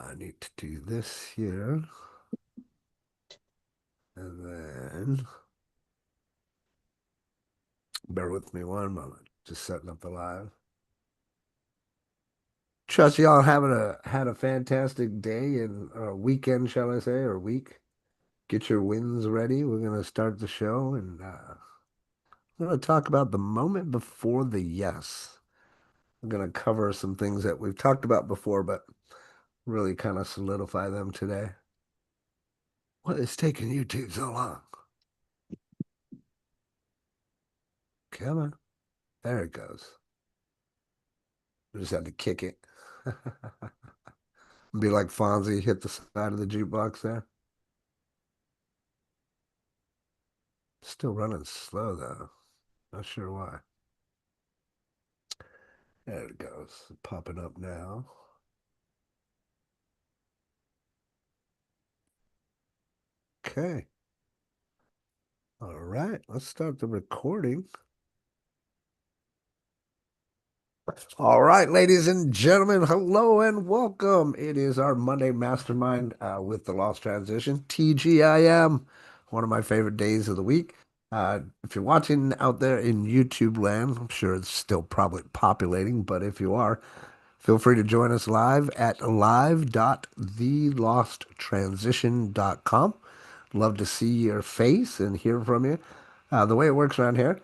I need to do this here. And then bear with me one moment. Just setting up the live. Trust y'all having had a fantastic day and weekend, shall I say, or week. Get your wins ready. We're gonna start the show and we're gonna talk about the moment before the yes. We're gonna cover some things that we've talked about before, but really kind of solidify them today. What is taking you two so long? Come on. There it goes. We just had to kick it. Be like Fonzie, hit the side of the jukebox there. Still running slow though. Not sure why. There it goes. Popping up now. Okay. All right. Let's start the recording. All right, ladies and gentlemen, hello and welcome. It is our Monday Mastermind with the Lost Transition, TGIM, one of my favorite days of the week. If you're watching out there in YouTube land, I'm sure it's still probably populating, but if you are, feel free to join us live at live.thelosttransition.com. Love to see your face and hear from you. The way it works around here.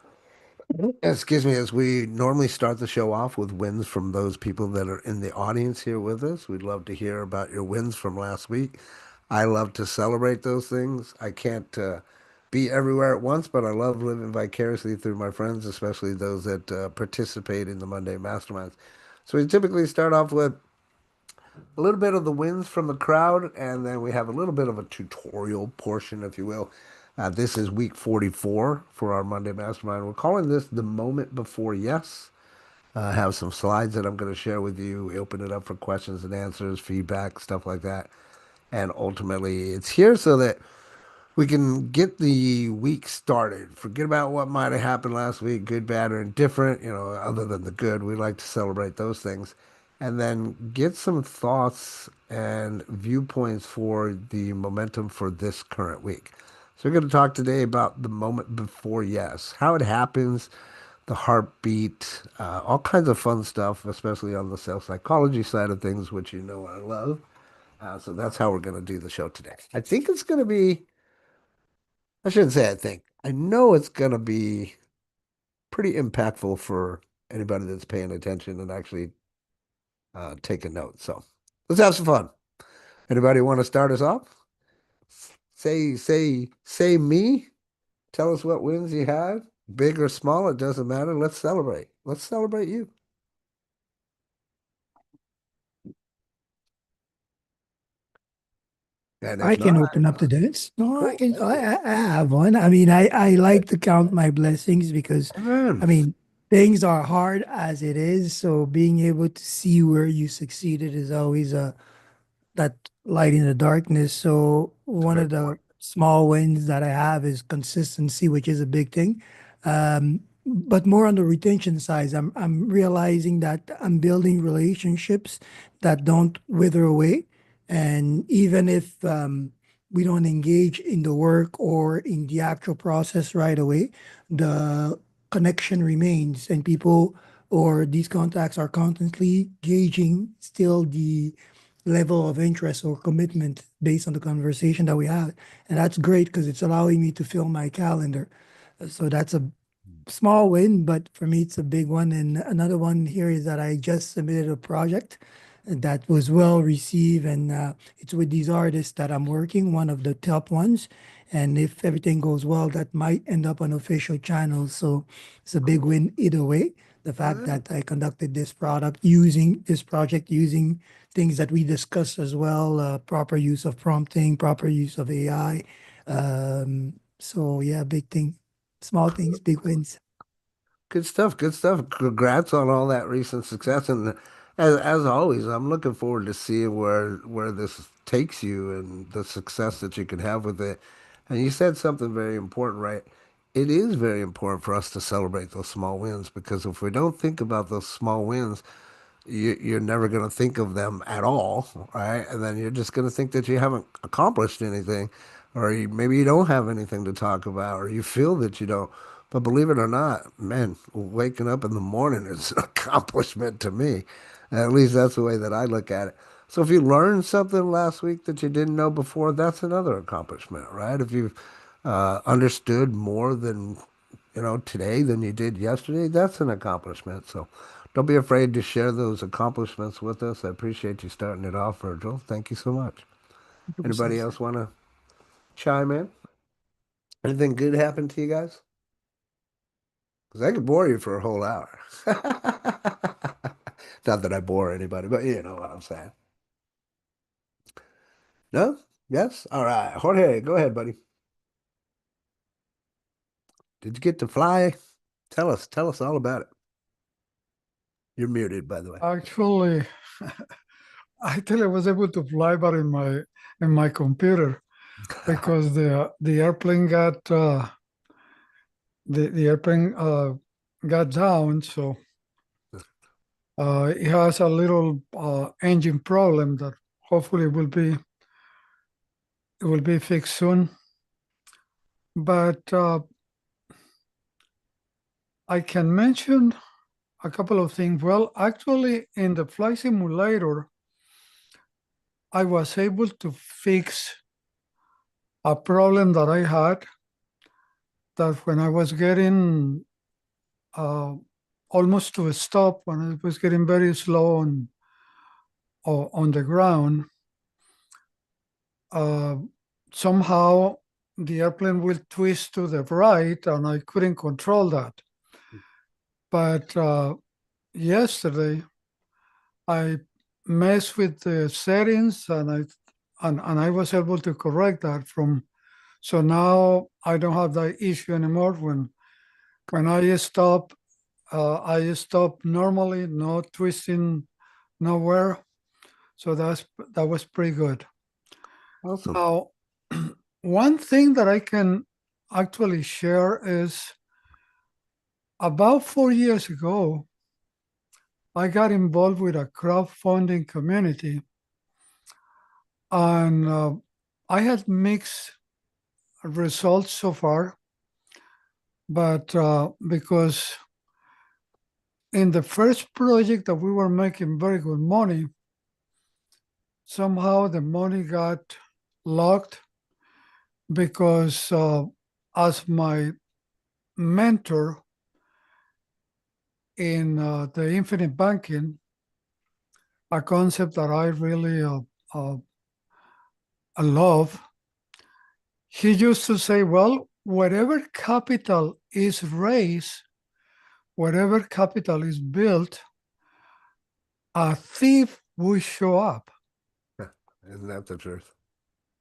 Excuse me, as we normally start the show off with wins from those people that are in the audience here with us. We'd love to hear about your wins from last week. I love to celebrate those things. I can't be everywhere at once, but I love living vicariously through my friends, especially those that participate in the Monday Masterminds. So we typically start off with a little bit of the wins from the crowd, and then we have a little bit of a tutorial portion, if you will. This is week 44 for our Monday Mastermind. We're calling this the moment before yes. I have some slides that I'm going to share with you. We open it up for questions and answers, feedback, stuff like that. And ultimately, it's here so that we can get the week started. Forget about what might have happened last week, good, bad, or indifferent, other than the good. We like to celebrate those things. And then get some thoughts and viewpoints for the momentum for this current week. So, we're going to talk today about the moment before yes, how it happens, the heartbeat, all kinds of fun stuff, especially on the self psychology side of things, which you know I love. So, that's how we're going to do the show today. I think it's going to be I shouldn't say I think. I know it's going to be pretty impactful for anybody that's paying attention and actually taking notes. So let's have some fun. Anybody want to start us off? Say me. Tell us what wins you had. Big or small, it doesn't matter. Let's celebrate. Let's celebrate you. And I if can not, open up to this. No, I cool. can. Thank you. I have one. I mean, I like to count my blessings because, Amen. I mean, things are hard as it is. So being able to see where you succeeded is always that light in the darkness. So It's a one great of the point. small wins that I have is consistency, which is a big thing. But more on the retention side, I'm realizing that I'm building relationships that don't wither away. And even if we don't engage in the work or in the actual process right away, the connection remains, and people or these contacts are constantly gauging still the level of interest or commitment based on the conversation that we had. And that's great because it's allowing me to fill my calendar. So that's a small win, but for me, it's a big one. And another one here is that I just submitted a project that was well received, and it's with these artists that I'm working, one of the top ones. And if everything goes well, that might end up on official channels. So it's a big Cool. win either way. The fact Yeah. that I conducted this product using this project using things that we discussed as well, proper use of prompting, proper use of AI. So yeah, big thing. Small things, big wins. Good stuff. Good stuff. Congrats on all that recent success. And as always, I'm looking forward to seeing where this takes you and the success that you can have with it. And you said something very important, right? It is very important for us to celebrate those small wins because if we don't think about those small wins, you're never going to think of them at all, right? And then you're just going to think that you haven't accomplished anything, or maybe you don't have anything to talk about, or you feel that you don't. But believe it or not, man, waking up in the morning is an accomplishment to me. At least that's the way that I look at it. So if you learned something last week that you didn't know before, that's another accomplishment, right? If you've understood more than today than you did yesterday, that's an accomplishment. So don't be afraid to share those accomplishments with us. I appreciate you starting it off, Virgil. Thank you so much. Anybody 100%. else want to chime in? Anything good happened to you guys? Because I could bore you for a whole hour. Not that I bore anybody, but you know what I'm saying. No? Yes? All right. Jorge, go ahead, buddy. Did you get to fly? Tell us all about it. You're muted, by the way. Actually, I was able to fly, but in my computer because the airplane got down, so it has a little engine problem that hopefully will be fixed soon. But I can mention a couple of things. Well, actually, in the flight simulator, I was able to fix a problem that I had, that when I was getting uh, almost to a stop, when I was getting very slow on the ground, uh, somehow the airplane will twist to the right, and I couldn't control that. But yesterday, I messed with the settings, and I was able to correct that from. So now I don't have that issue anymore. When I stop normally, no twisting nowhere. So that was pretty good. Awesome. Now, one thing that I can actually share is about 4 years ago, I got involved with a crowdfunding community, and I had mixed results so far, but because in the first project that we were making very good money, somehow the money got locked because as my mentor in the infinite banking, a concept that I really uh, love, he used to say, well, whatever capital is raised, whatever capital is built, a thief will show up. Isn't that the truth?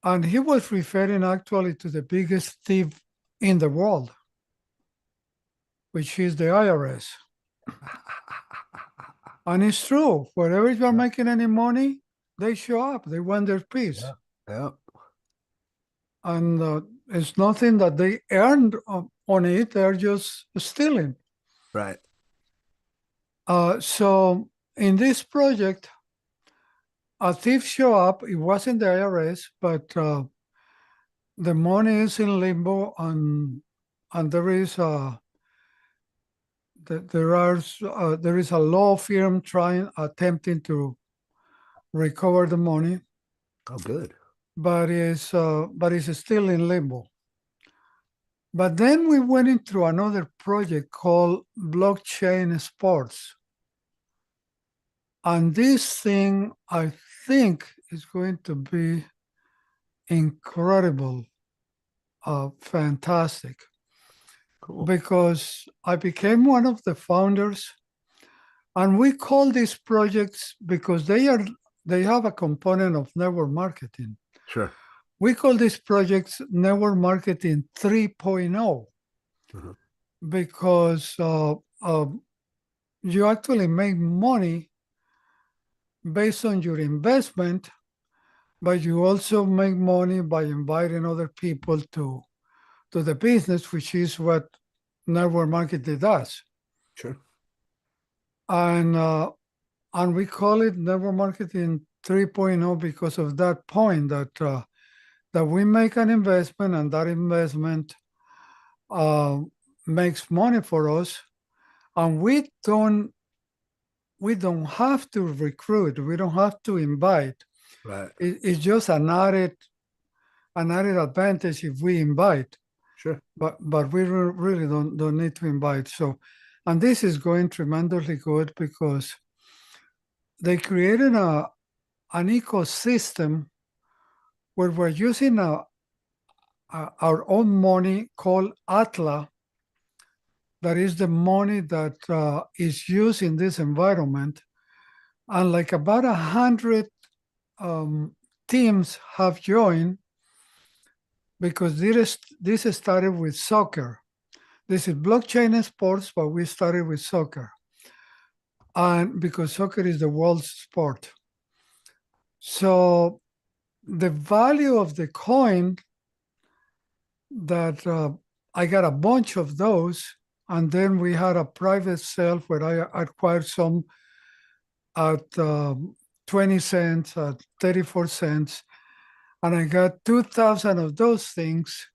And he was referring actually to the biggest thief in the world, which is the IRS. And it's true. Wherever you are making any money, they show up. They want their piece. Yeah. Yeah. And it's nothing that they earned on it. They're just stealing. Right. So in this project, a thief show up. It wasn't the IRS, but the money is in limbo, and there is there is a law firm attempting to recover the money, Oh, good. but it's still in limbo. But then we went into another project called blockchain sports, and this thing I think is going to be incredible, fantastic, Cool. because I became one of the founders. And we call these projects, because they have a component of network marketing. Sure. We call these projects network marketing 3.0, Mhm. because you actually make money based on your investment, but you also make money by inviting other people to the business, which is what network marketing does. Sure. And and we call it network marketing 3.0 because of that point that we make an investment and that investment uh, makes money for us, and we don't have to recruit, we don't have to invite. Right. It's just an added advantage if we invite, Sure. but we really don't need to invite. So, and this is going tremendously good because they created an ecosystem where we're using our own money called Atla. That is the money that is used in this environment, and like about 100 um, teams have joined because this started with soccer. This is blockchain and sports, but we started with soccer, and because soccer is the world's sport. So the value of the coin that I got a bunch of those, and then we had a private sale where I acquired some at 20 cents, at 34 cents, and I got 2,000 of those things.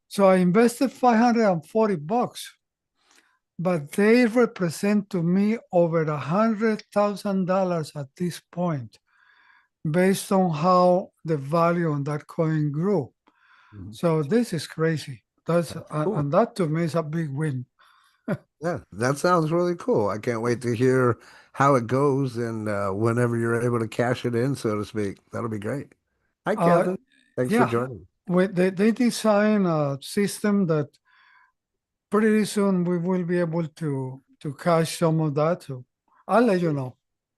So I invested $540, but they represent to me over $100,000 at this point, based on how the value on that coin grew. Mhm. So this is crazy. That's That's cool. and that to me is a big win. Yeah, that sounds really cool. I can't wait to hear how it goes and whenever you're able to cash it in, so to speak. That'll be great. Hi, Uh, Kevin. Thanks for yeah, joining. they design a system that pretty soon we will be able to cash some of that. So I'll let you know.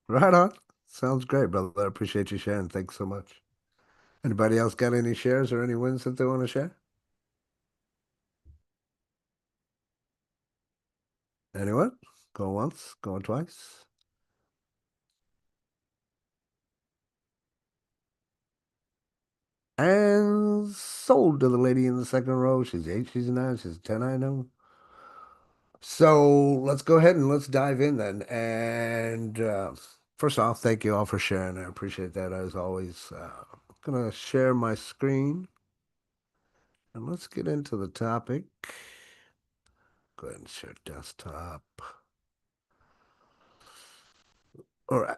Right on. Sounds great, brother. I appreciate you sharing. Thanks so much. Anybody else got any shares or any wins that they want to share? Anyone? Go once, going twice. And sold to the lady in the second row. She's 8, she's 9, she's 10, I know. So let's go ahead and let's dive in then. And first off, thank you all for sharing. I appreciate that as always. I'm gonna share my screen and let's get into the topic. Go ahead and share desktop. All right.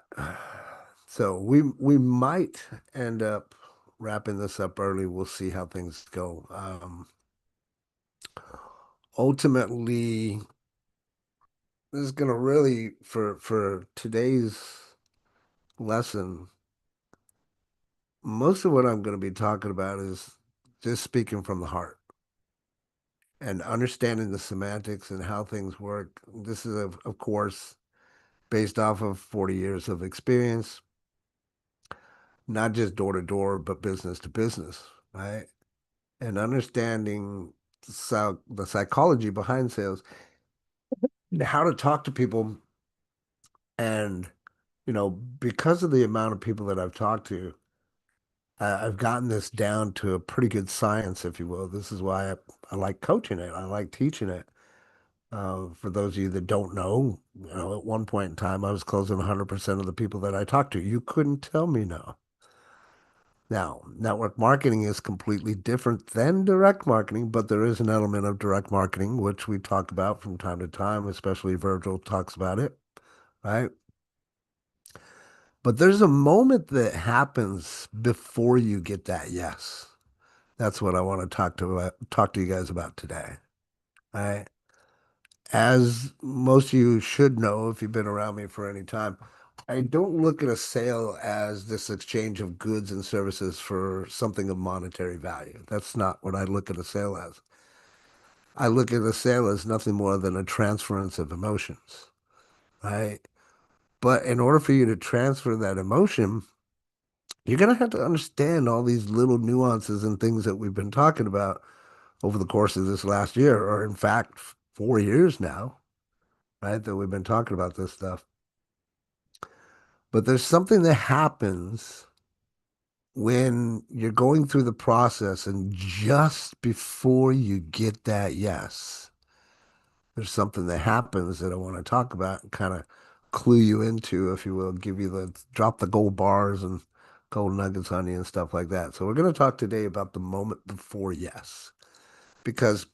So we might end up wrapping this up early. We'll see how things go. Ultimately, this is gonna really for today's lesson. Most of what I'm going to be talking about is just speaking from the heart and understanding the semantics and how things work. This is, of course, based off of 40 years of experience, not just door to door, but business to business, right? And understanding the psychology behind sales, how to talk to people. And, because of the amount of people that I've talked to, I've gotten this down to a pretty good science, if you will. This is why I like coaching it. I like teaching it. For those of you that don't know, at one point in time, I was closing 100% of the people that I talked to. You couldn't tell me no. Now, network marketing is completely different than direct marketing, but there is an element of direct marketing, which we talk about from time to time, especially Virgil talks about it, right? But there's a moment that happens before you get that yes. That's what I want to talk to you guys about today. All right. As most of you should know if you've been around me for any time, I don't look at a sale as this exchange of goods and services for something of monetary value. That's not what I look at a sale as. I look at a sale as nothing more than a transference of emotions, right? But in order for you to transfer that emotion, you're going to have to understand all these little nuances and things that we've been talking about over the course of this last year, or in fact, 4 years now, right? That we've been talking about this stuff. But there's something that happens when you're going through the process and just before you get that yes, there's something that happens that I want to talk about and kind of clue you into, if you will, give you the drop the gold bars and gold nuggets on you and stuff like that. So we're going to talk today about the moment before yes, because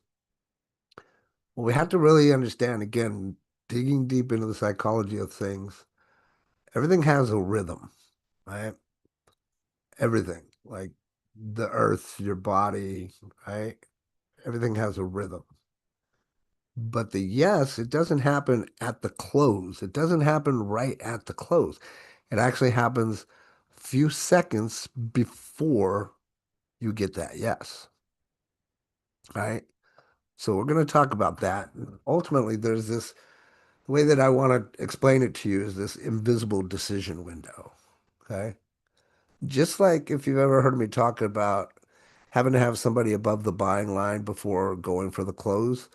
what we have to really understand, again, digging deep into the psychology of things, everything has a rhythm, right? Everything, like the earth, your body, right? Everything has a rhythm. But the yes, it doesn't happen at the close. It doesn't happen right at the close. It actually happens a few seconds before you get that yes, right? So we're going to talk about that. Ultimately, there's this the way that I want to explain it to you is this invisible decision window, okay? Just like if you've ever heard me talk about having to have somebody above the buying line before going for the close,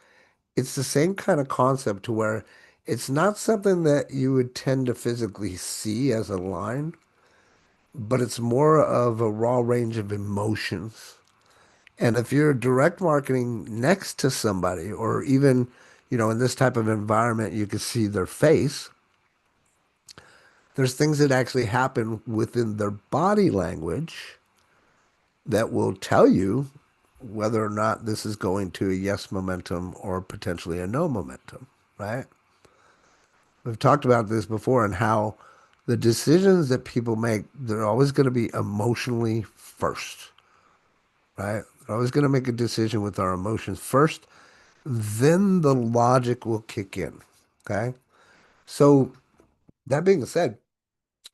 it's the same kind of concept to where it's not something that you would tend to physically see as a line, but it's more of a raw range of emotions. And if you're direct marketing next to somebody, or even, in this type of environment, you can see their face, there's things that actually happen within their body language that will tell you whether or not this is going to a yes momentum or potentially a no momentum, right? We've talked about this before and how the decisions that people make, they're always going to be emotionally first, right? They're always going to make a decision with our emotions first, then the logic will kick in, okay? So, that being said,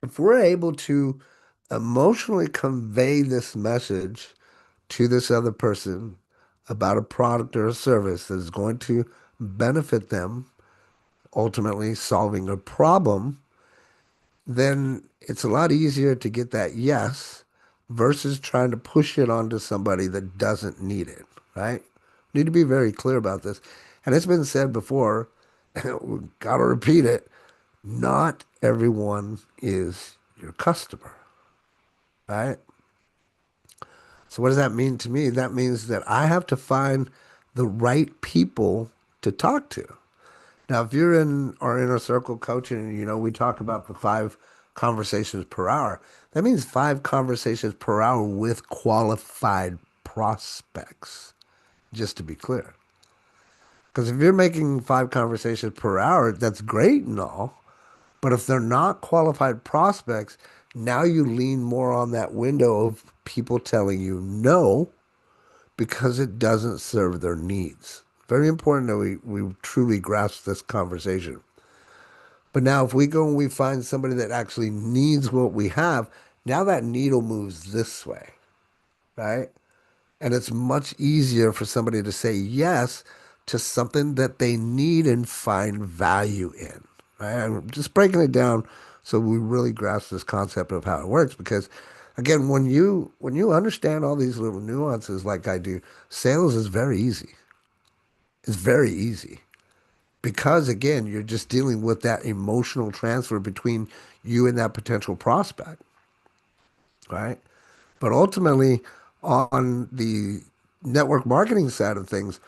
if we're able to emotionally convey this message to this other person about a product or a service that is going to benefit them, ultimately solving a problem, then it's a lot easier to get that yes versus trying to push it onto somebody that doesn't need it, right? Need to be very clear about this. And it's been said before, we gotta repeat it, not everyone is your customer, right? So what does that mean to me? That means that I have to find the right people to talk to. Now, if you're in our inner circle coaching, we talk about the 5 conversations per hour. That means 5 conversations per hour with qualified prospects, just to be clear. Because if you're making 5 conversations per hour, that's great and all. But if they're not qualified prospects, now you lean more on that window of people telling you no because it doesn't serve their needs. Very important that we truly grasp this conversation. But now, if we go and we find somebody that actually needs what we have, now that needle moves this way, right? And it's much easier for somebody to say yes to something that they need and find value in, right? I'm just breaking it down so we really grasp this concept of how it works. Because, again, when you understand all these little nuances like I do, sales is very easy. It's very easy because again, you're just dealing with that emotional transfer between you and that potential prospect, right? But ultimately, on the network marketing side of things,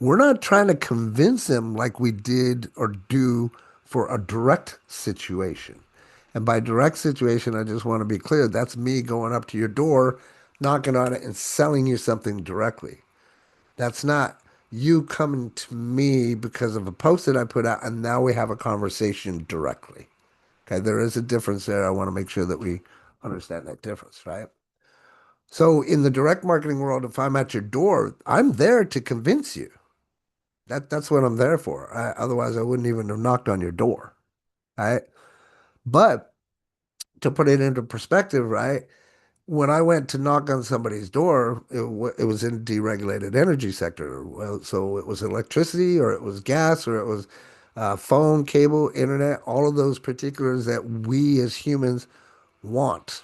we're not trying to convince them like we did or do for a direct situation. And by direct situation, I just want to be clear, that's me going up to your door, knocking on it, and selling you something directly. That's not you coming to me because of a post that I put out, and now we have a conversation directly. Okay, there is a difference there. I want to make sure that we understand that difference, right? So in the direct marketing world, if I'm at your door, I'm there to convince you. That's what I'm there for. Otherwise, I wouldn't even have knocked on your door, right? But to put it into perspective, right? When I went to knock on somebody's door, it was in deregulated energy sector. Well, so it was electricity or it was gas or it was phone, cable, internet, all of those particulars that we as humans want,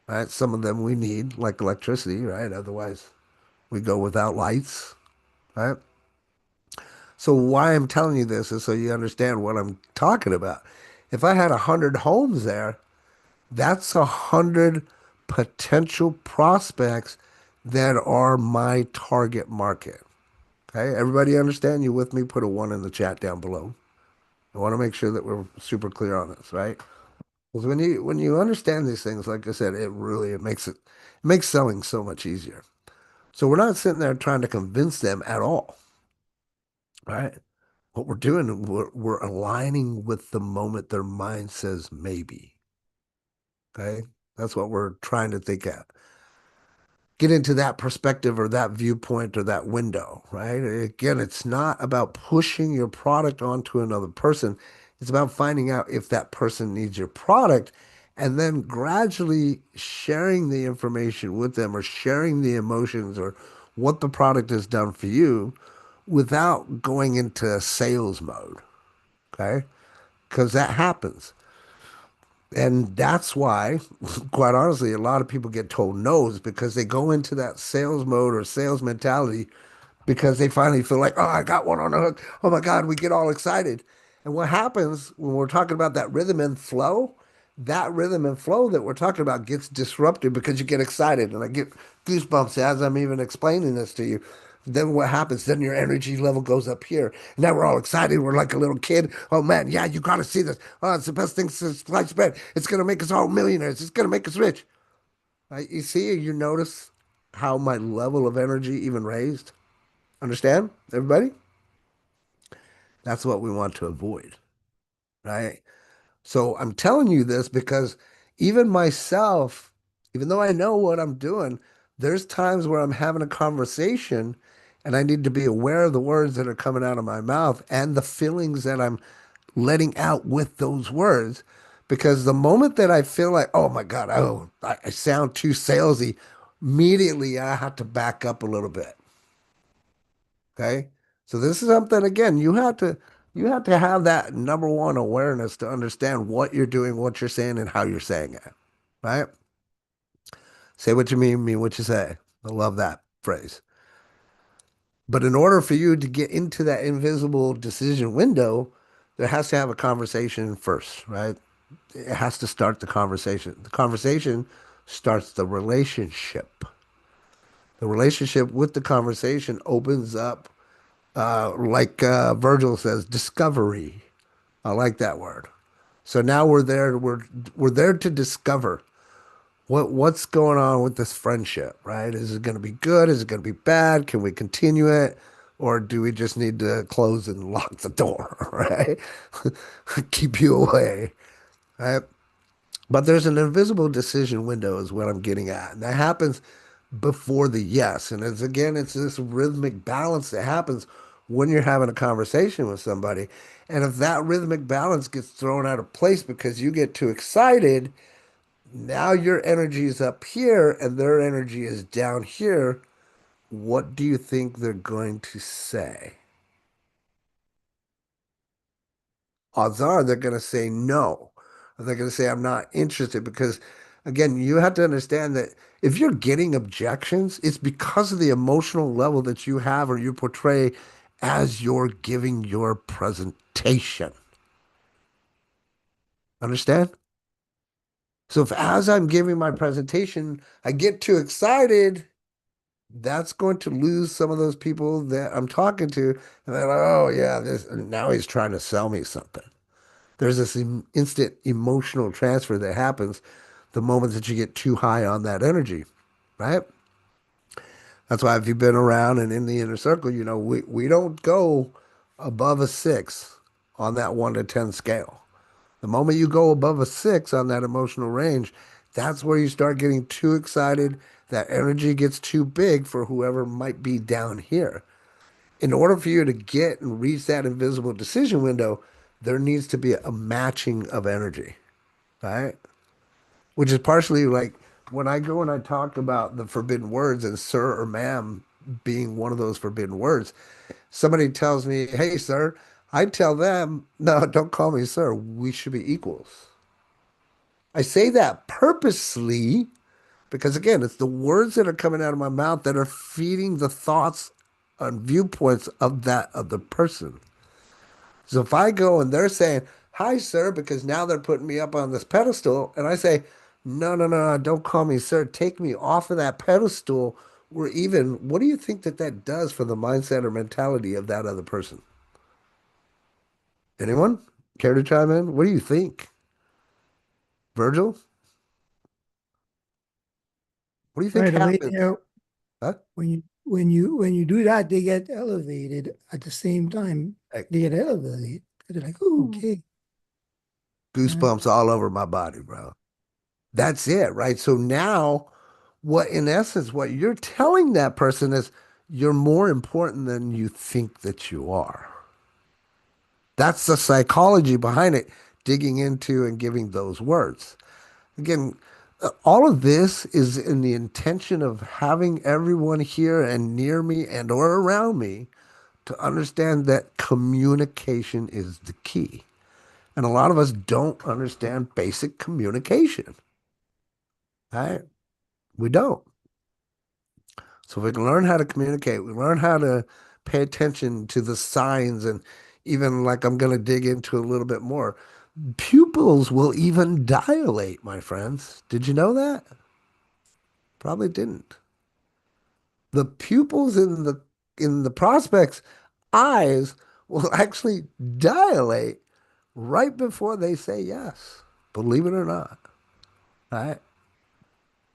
right? Some of them we need, like electricity, right? Otherwise, we go without lights, right? So why I'm telling you this is so you understand what I'm talking about. If I had 100 homes there, that's 100 potential prospects that are my target market. Okay, everybody understand? You with me? Put a 1 in the chat down below. I want to make sure that we're super clear on this, right? Because when you understand these things, like I said, it makes selling so much easier. So we're not sitting there trying to convince them at all, right? What we're doing, we're aligning with the moment their mind says maybe. Okay. That's what we're trying to think at. Get into that perspective or that viewpoint or that window, right? Again, it's not about pushing your product onto another person. It's about finding out if that person needs your product and then gradually sharing the information with them or sharing the emotions or what the product has done for you without going into sales mode, okay? Because that happens. And that's why, quite honestly, a lot of people get told no's because they go into that sales mode or sales mentality because they finally feel like, oh, I got one on the hook. Oh my God, we get all excited. And what happens when we're talking about that rhythm and flow that we're talking about gets disrupted because you get excited. And I get goosebumps as I'm even explaining this to you. Then what happens? Then your energy level goes up here. Now we're all excited. We're like a little kid. Oh man, yeah, you got to see this. Oh, it's the best thing since sliced bread. It's going to make us all millionaires. It's going to make us rich. You see, you notice how my level of energy even raised? Understand, everybody? That's what we want to avoid, right? So I'm telling you this because even myself, even though I know what I'm doing, there's times where I'm having a conversation and I need to be aware of the words that are coming out of my mouth and the feelings that I'm letting out with those words. Because the moment that I feel like, oh my God, I sound too salesy, immediately I have to back up a little bit. Okay. So this is something again, you have to have that number one awareness to understand what you're doing, what you're saying, and how you're saying it. Right? Say what you mean what you say. I love that phrase. But in order for you to get into that invisible decision window, there has to have a conversation first, right? It has to start the conversation. The conversation starts the relationship. The relationship with the conversation opens up, like Virgil says, discovery. I like that word. So now we're there to discover what's going on with this friendship, right? Is it going to be good? Is it going to be bad? Can we continue it? Or do we just need to close and lock the door, right? Keep you away, right? But there's an invisible decision window is what I'm getting at. And that happens before the yes. And it's this rhythmic balance that happens when you're having a conversation with somebody. And if that rhythmic balance gets thrown out of place because you get too excited, now your energy is up here and their energy is down here. What do you think they're going to say? Odds are they're going to say no. Or they're going to say, I'm not interested because, again, you have to understand that if you're getting objections, it's because of the emotional level that you have or you portray as you're giving your presentation. Understand? So if as I'm giving my presentation, I get too excited, that's going to lose some of those people that I'm talking to. And they're like, oh, yeah, this, now he's trying to sell me something. There's this instant emotional transfer that happens the moment that you get too high on that energy, right? That's why if you've been around and in the inner circle, we don't go above a six on that 1 to 10 scale. The moment you go above a six on that emotional range, that's where you start getting too excited. That energy gets too big for whoever might be down here. In order for you to get and reach that invisible decision window, there needs to be a matching of energy, right? Which is partially like when I go and I talk about the forbidden words and sir or ma'am being one of those forbidden words, somebody tells me, hey, sir, I tell them, no, don't call me sir. We should be equals. I say that purposely because, again, it's the words that are coming out of my mouth that are feeding the thoughts and viewpoints of that other person. So if I go and they're saying, hi, sir, because now they're putting me up on this pedestal, and I say, no, no, no, no, don't call me sir, take me off of that pedestal, or even, what do you think that that does for the mindset or mentality of that other person? Anyone? Care to chime in? What do you think? Virgil, what do you think Right away happens? there, Huh? when you do that, they get elevated at the same time. Like, They get elevated. They're like, oh, okay. Right. goosebumps all over my body, bro. That's it, right? So now, what in essence, what you're telling that person is you're more important than you think that you are. That's the psychology behind it, digging into and giving those words. Again, all of this is in the intention of having everyone here and near me and or around me to understand that communication is the key. And a lot of us don't understand basic communication, right? We don't. So if we can learn how to communicate, we learn how to pay attention to the signs and even like I'm going to dig into a little bit more. Pupils will even dilate, my friends. Did you know that? Probably didn't. The pupils in the prospect's eyes will actually dilate right before they say yes. Believe it or not. Right?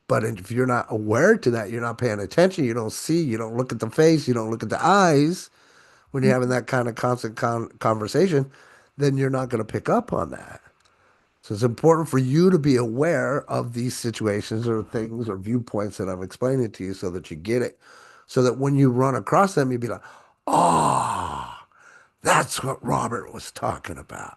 But if you're not aware to that, you're not paying attention, you don't see, you don't look at the face, you don't look at the eyes when you're having that kind of constant conversation, then you're not going to pick up on that. So it's important for you to be aware of these situations or things or viewpoints that I'm explaining to you so that you get it. So that when you run across them, you'd be like, oh, that's what Robert was talking about.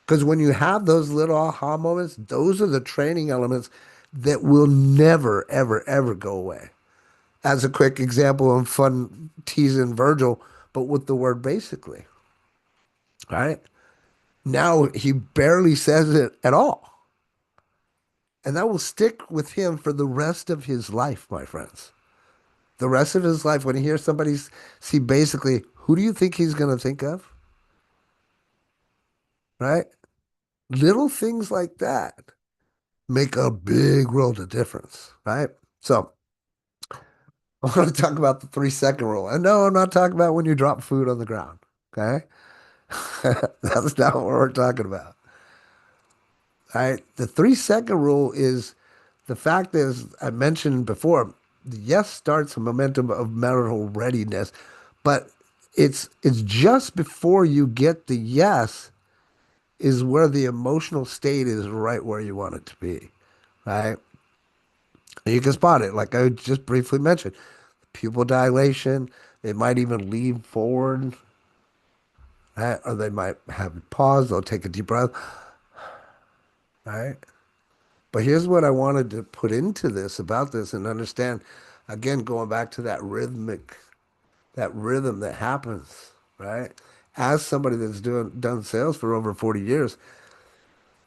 Because when you have those little aha moments, those are the training elements that will never, ever, ever go away. As a quick example, I'm fun teasing Virgil, but with the word basically, right? Now he barely says it at all. And that will stick with him for the rest of his life, my friends. The rest of his life, when he hears somebody see basically, who do you think he's going to think of? Right? Little things like that make a big world of difference, right? So I want to talk about the 3 second rule. And no, I'm not talking about when you drop food on the ground. Okay. That's not what we're talking about. All right. The 3 second rule is the fact is, I mentioned before, the yes starts a momentum of marital readiness, but it's just before you get the yes is where the emotional state is right where you want it to be. Right. And you can spot it, like I just briefly mentioned. Pupil dilation, they might even lean forward, right? Or they might have a pause, they'll take a deep breath, right? But here's what I wanted to put into this about this and understand, again, going back to that rhythmic, that rhythm that happens, right? As somebody that's done sales for over 40 years,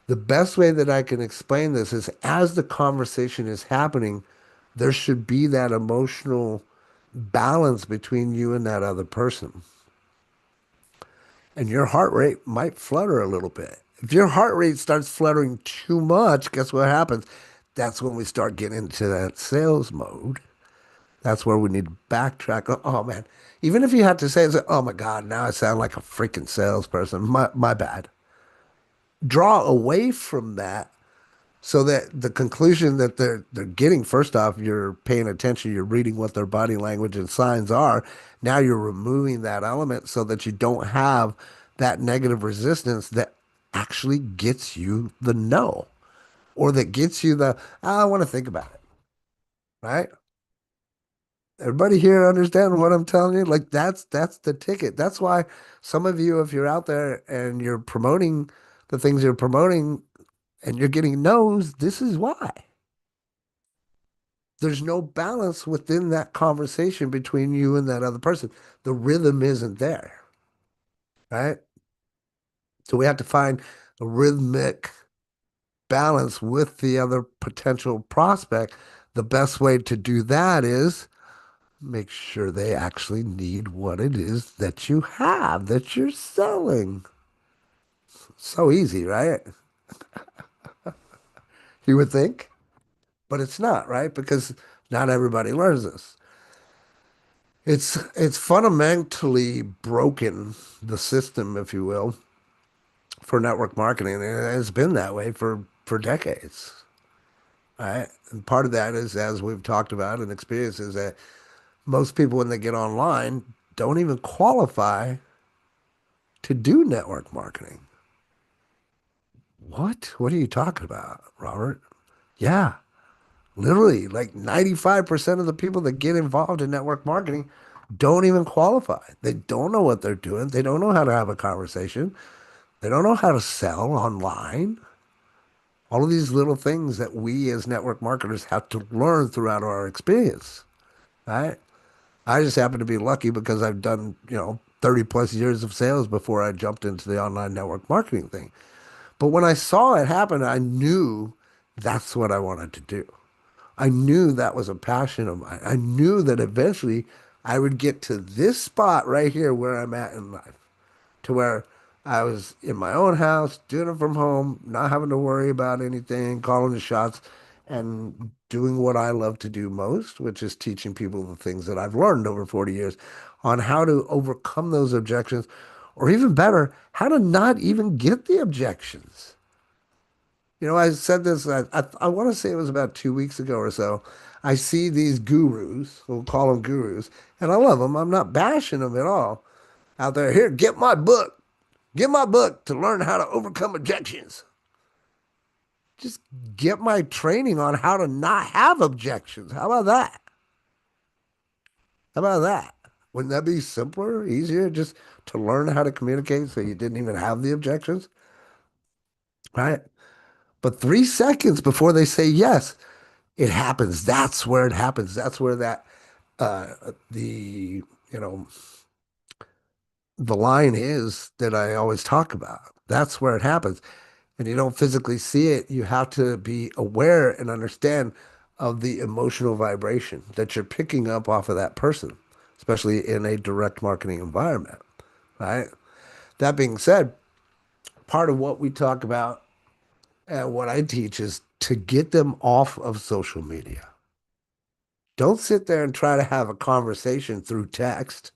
the best way that I can explain this is as the conversation is happening, there should be that emotional balance between you and that other person. And your heart rate might flutter a little bit. If your heart rate starts fluttering too much, guess what happens? That's when we start getting into that sales mode. That's where we need to backtrack. Oh man, even if you had to say, oh my God, now I sound like a freaking salesperson. My bad. Draw away from that so that the conclusion that they're getting, first off, you're paying attention, you're reading what their body language and signs are. Now you're removing that element so that you don't have that negative resistance that actually gets you the no or that gets you the I want to think about it, right? Everybody here understand what I'm telling you? Like that's the ticket. That's why some of you, if you're out there and you're promoting the things you're promoting and you're getting no's, this is why. There's no balance within that conversation between you and that other person. The rhythm isn't there, right? So we have to find a rhythmic balance with the other potential prospect. The best way to do that is make sure they actually need what it is that you have, that you're selling. So easy, right? You would think, but it's not, right? Because not everybody learns this. It's fundamentally broken, the system, if you will, for network marketing. And it's been that way for decades. Right. And part of that is, as we've talked about and experienced, is that most people, when they get online, don't even qualify to do network marketing. What? What are you talking about, Robert? Yeah, literally, like 95% of the people that get involved in network marketing don't even qualify. They don't know what they're doing. They don't know how to have a conversation. They don't know how to sell online. All of these little things that we as network marketers have to learn throughout our experience, right? I just happen to be lucky because I've done, 30 plus years of sales before I jumped into the online network marketing thing. But when I saw it happen, I knew that's what I wanted to do. I knew that was a passion of mine. I knew that eventually I would get to this spot right here where I'm at in life, to where I was in my own house, doing it from home, not having to worry about anything, calling the shots, and doing what I love to do most, which is teaching people the things that I've learned over 40 years on how to overcome those objections, or even better, how to not even get the objections. I said this, I want to say it was about 2 weeks ago or so. I see these gurus, we'll call them gurus, and I love them. I'm not bashing them at all out there. Here, get my book. Get my book to learn how to overcome objections. Just get my training on how to not have objections. How about that? How about that? Wouldn't that be simpler, easier, just to learn how to communicate so you didn't even have the objections? Right? But 3 seconds before they say yes, it happens. That's where it happens. That's where that the you know the line is that I always talk about. That's where it happens. And you don't physically see it. You have to be aware and understand of the emotional vibration that you're picking up off of that person, especially in a direct marketing environment, right? That being said, part of what we talk about and what I teach is to get them off of social media. Don't sit there and try to have a conversation through text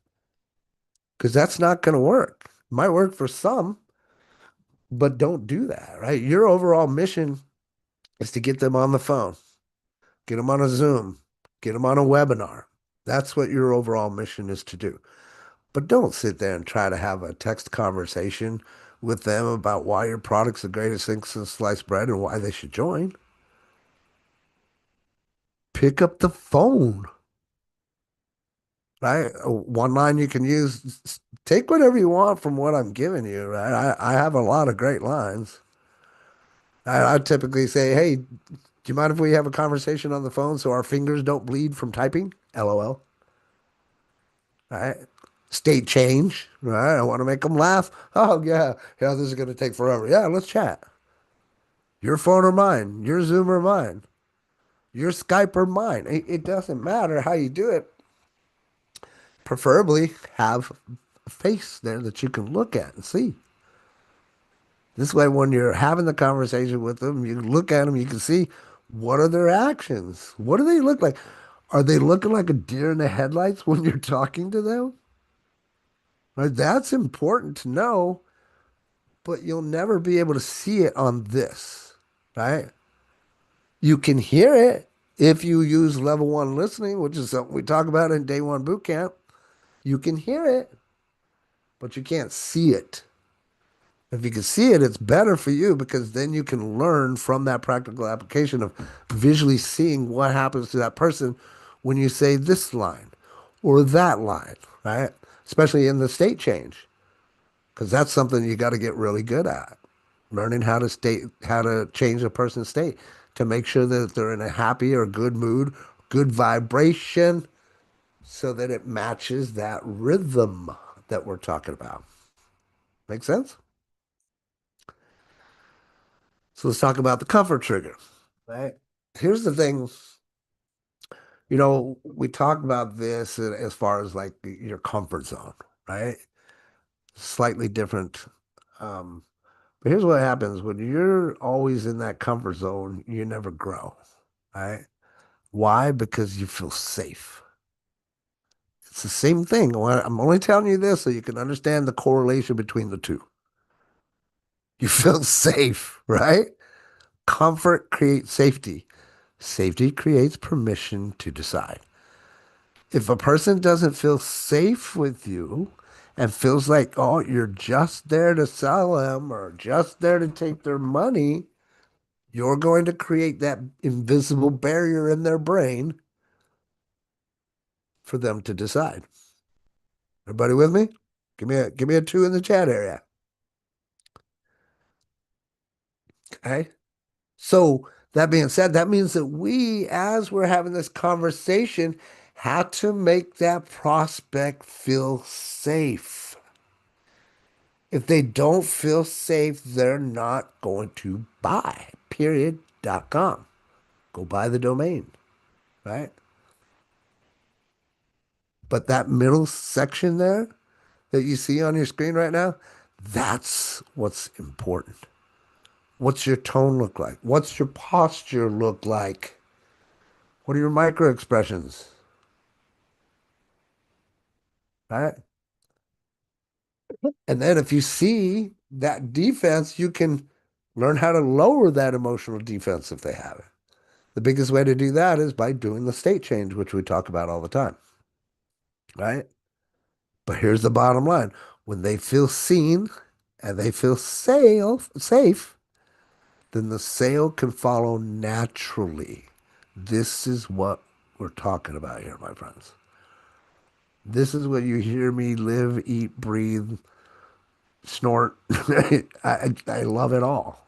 because that's not going to work. It might work for some, but don't do that, right? Your overall mission is to get them on the phone, get them on a Zoom, get them on a webinar. That's what your overall mission is to do. But don't sit there and try to have a text conversation with them about why your product's the greatest thing since sliced bread and why they should join. Pick up the phone, right? One line you can use, take whatever you want from what I'm giving you, right? I have a lot of great lines. I typically say, hey, do you mind if we have a conversation on the phone so our fingers don't bleed from typing? LOL. Right? State change, right? I want to make them laugh. Oh, yeah. Yeah, this is going to take forever. Yeah, let's chat. Your phone or mine, your Zoom or mine, your Skype or mine. It doesn't matter how you do it. Preferably have a face there that you can look at and see. This way, when you're having the conversation with them, you look at them, you can see what are their actions? What do they look like? Are they looking like a deer in the headlights when you're talking to them? Right? That's important to know, but you'll never be able to see it on this, right? You can hear it if you use level one listening, which is something we talk about in day one boot camp. You can hear it, but you can't see it. If you can see it, it's better for you because then you can learn from that practical application of visually seeing what happens to that person when you say this line or that line, right? Especially in the state change, because that's something you got to get really good at. Learning how to change a person's state to make sure that they're in a happy or good mood, good vibration, so that it matches that rhythm that we're talking about. Make sense? So let's talk about the comfort trigger, right? Here's the thing, we talk about this as far as like your comfort zone, right? Slightly different. Um, but here's what happens when you're always in that comfort zone, you never grow, right? Why? Because you feel safe. It's the same thing. I'm only telling you this so you can understand the correlation between the two. You feel safe, right? Comfort creates safety. Safety creates permission to decide. If a person doesn't feel safe with you and feels like, oh, you're just there to sell them or just there to take their money, you're going to create that invisible barrier in their brain for them to decide. Everybody with me? Give me a two in the chat area. Okay. So that being said, that means that we, as we're having this conversation, have to make that prospect feel safe. If they don't feel safe, they're not going to buy, period.com. Go buy the domain, right? But that middle section there that you see on your screen right now, that's what's important. What's your tone look like? What's your posture look like? What are your micro expressions, right? And then if you see that defense, you can learn how to lower that emotional defense if they have it. The biggest way to do that is by doing the state change, which we talk about all the time, right? But here's the bottom line. When they feel seen and they feel safe, then the sale can follow naturally. This is what we're talking about here, my friends. This is what you hear me live, eat, breathe, snort. I love it all.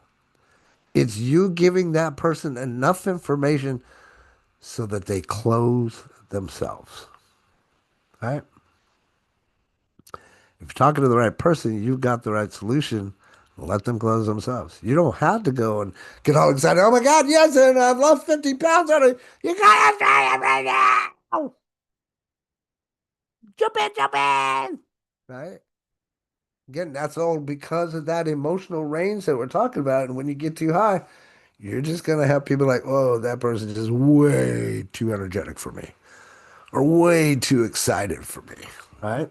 It's you giving that person enough information so that they close themselves, right? If you're talking to the right person, you've got the right solution. Let them close themselves. You don't have to go and get all excited. Oh my God, yes, and I've lost 50 pounds on it. You gotta try it right now. Jump in. Right? Again, that's all because of that emotional range that we're talking about. And when you get too high, you're just gonna have people like, oh, that person is just way too energetic for me, or way too excited for me. Right?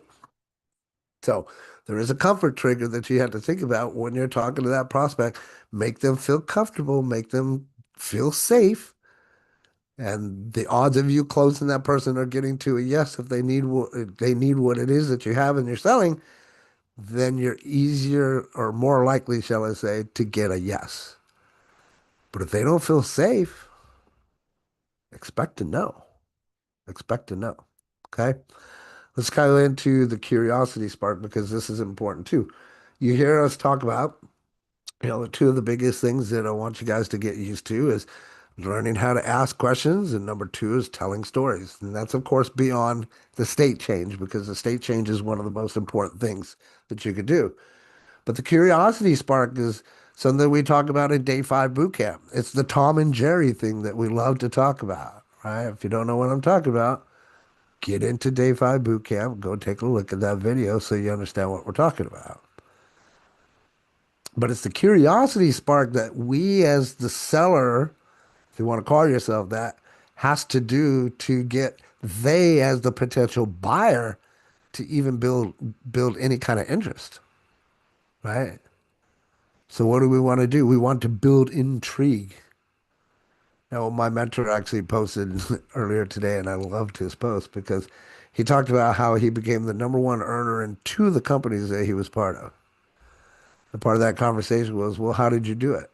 So there is a comfort trigger that you have to think about when you're talking to that prospect. Make them feel comfortable, make them feel safe. And the odds of you closing that person or getting to a yes if they need what it is that you have and you're selling, then you're easier or more likely, shall I say, to get a yes. But if they don't feel safe, expect to know. Expect to know. Okay. Let's go into the curiosity spark because this is important too. You hear us talk about, the two of the biggest things that I want you guys to get used to is learning how to ask questions, and number two is telling stories. And that's, of course, beyond the state change because the state change is one of the most important things that you could do. But the curiosity spark is something we talk about in day five boot camp. It's the Tom and Jerry thing that we love to talk about, right? If you don't know what I'm talking about, get into day five boot camp, go take a look at that video so you understand what we're talking about. But it's the curiosity spark that we, as the seller, if you want to call yourself that, has to do to get they, as the potential buyer, to even build any kind of interest, right? So what do we want to do? We want to build intrigue. Now, my mentor actually posted earlier today, and I loved his post because he talked about how he became the number one earner in two of the companies that he was part of. And part of that conversation was, well, how did you do it?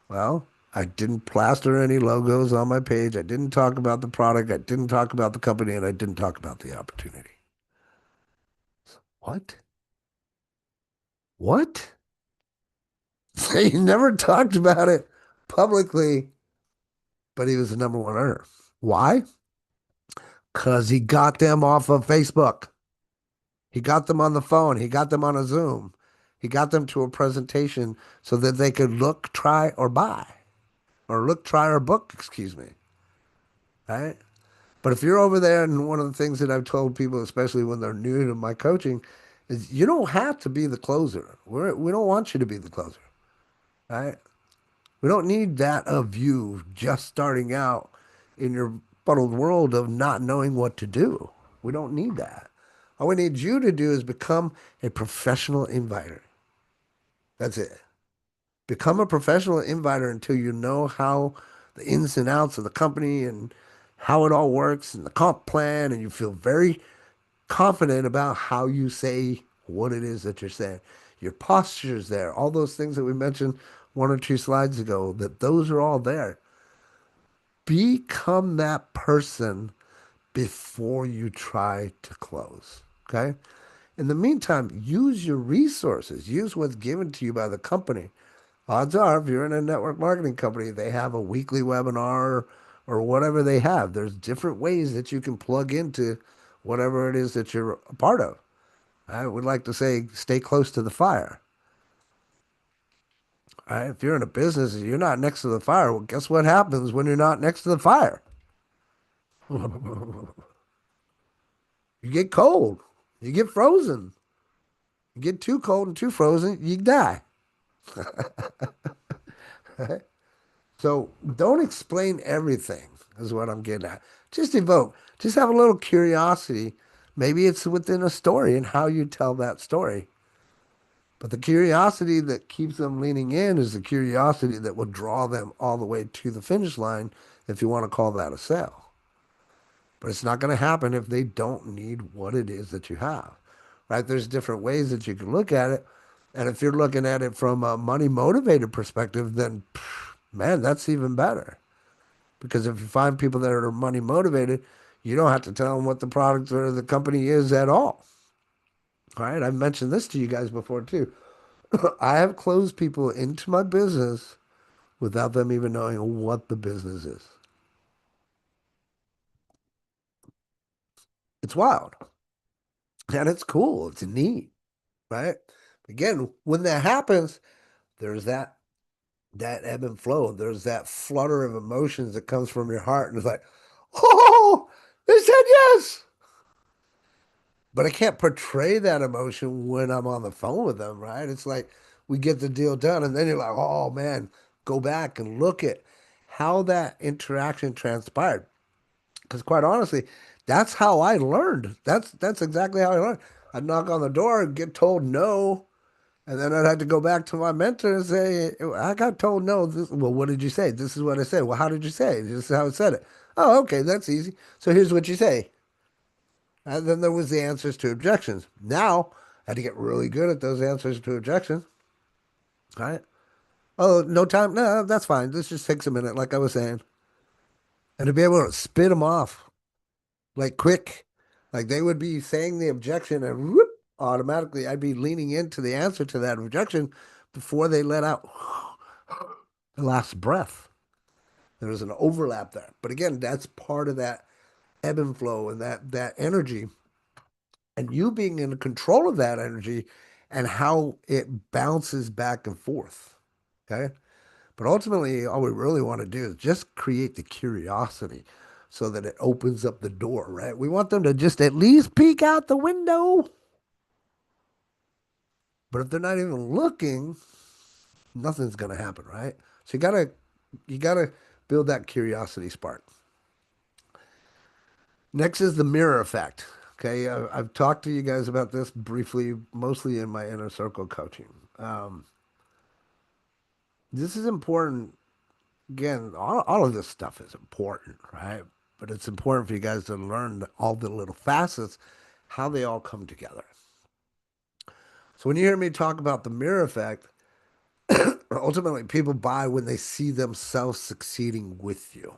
Well, I didn't plaster any logos on my page. I didn't talk about the product. I didn't talk about the company, and I didn't talk about the opportunity. What? What? He never talked about it publicly, but he was the number one earner. Why? Because he got them off of Facebook. He got them on the phone. He got them on a Zoom. He got them to a presentation so that they could look, try, or buy, or look, try, or book, excuse me. Right? But if you're over there, and one of the things that I've told people, especially when they're new to my coaching, is you don't have to be the closer. We don't want you to be the closer, right? We don't need that of you just starting out in your fuddled world of not knowing what to do. We don't need that. All we need you to do is become a professional inviter. That's it. Become a professional inviter until you know how the ins and outs of the company and how it all works and the comp plan, and you feel very confident about how you say what it is that you're saying. Your posture is there. All those things that we mentioned one or two slides ago, that those are all there. Become that person before you try to close. Okay. In the meantime, use your resources, use what's given to you by the company. Odds are, if you're in a network marketing company, they have a weekly webinar or whatever they have. There's different ways that you can plug into whatever it is that you're a part of. I would like to say, stay close to the fire. All right? If you're in a business and you're not next to the fire, well, guess what happens when you're not next to the fire? You get cold. You get frozen. You get too cold and too frozen, you die. So don't explain everything, is what I'm getting at. Just evoke. Just have a little curiosity. Maybe it's within a story and how you tell that story. But the curiosity that keeps them leaning in is the curiosity that will draw them all the way to the finish line, if you want to call that a sale. But it's not going to happen if they don't need what it is that you have, right? There's different ways that you can look at it. And if you're looking at it from a money motivated perspective, then man, that's even better. Because if you find people that are money motivated, you don't have to tell them what the product or the company is at all. All right. I've mentioned this to you guys before too. I have closed people into my business without them even knowing what the business is. It's wild and it's cool. It's neat, right? Again, when that happens, there's that ebb and flow. There's that flutter of emotions that comes from your heart, and it's like, oh, they said yes. But I can't portray that emotion when I'm on the phone with them, right? It's like we get the deal done, and then you're like, oh man, go back and look at how that interaction transpired. Because quite honestly, that's how I learned. That's exactly how I learned. I'd knock on the door and get told no, and then I'd have to go back to my mentor and say, I got told no. Well, what did you say? This is what I said. Well, how did you say it? This is how I said it. Oh, okay, that's easy. So here's what you say. And then there was the answers to objections. Now I had to get really good at those answers to objections. All right. Oh, no time. No, that's fine. This just takes a minute, like I was saying. And to be able to spit them off like quick, like they would be saying the objection and whoop, automatically I'd be leaning into the answer to that objection before they let out the last breath. There was an overlap there. But again, that's part of that ebb and flow and that energy and you being in control of that energy and how it bounces back and forth. Okay. But ultimately, all we really want to do is just create the curiosity so that it opens up the door, right? We want them to just at least peek out the window. But if they're not even looking, nothing's going to happen, right? So you gotta build that curiosity spark. Next is the mirror effect. Okay, I've talked to you guys about this briefly, mostly in my inner circle coaching. This is important. Again, all of this stuff is important, right? But it's important for you guys to learn all the little facets, how they all come together. So when you hear me talk about the mirror effect, ultimately people buy when they see themselves succeeding with you.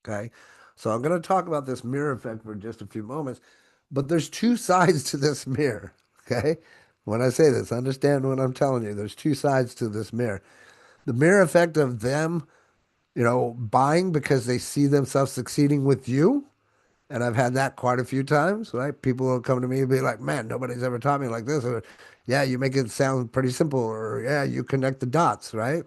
Okay. So I'm going to talk about this mirror effect for just a few moments, but there's two sides to this mirror. Okay. When I say this, understand what I'm telling you. There's two sides to this mirror. The mirror effect of them, buying because they see themselves succeeding with you. And I've had that quite a few times, right? People will come to me and be like, man, nobody's ever taught me like this. Or, yeah, you make it sound pretty simple. Or, yeah, you connect the dots, right?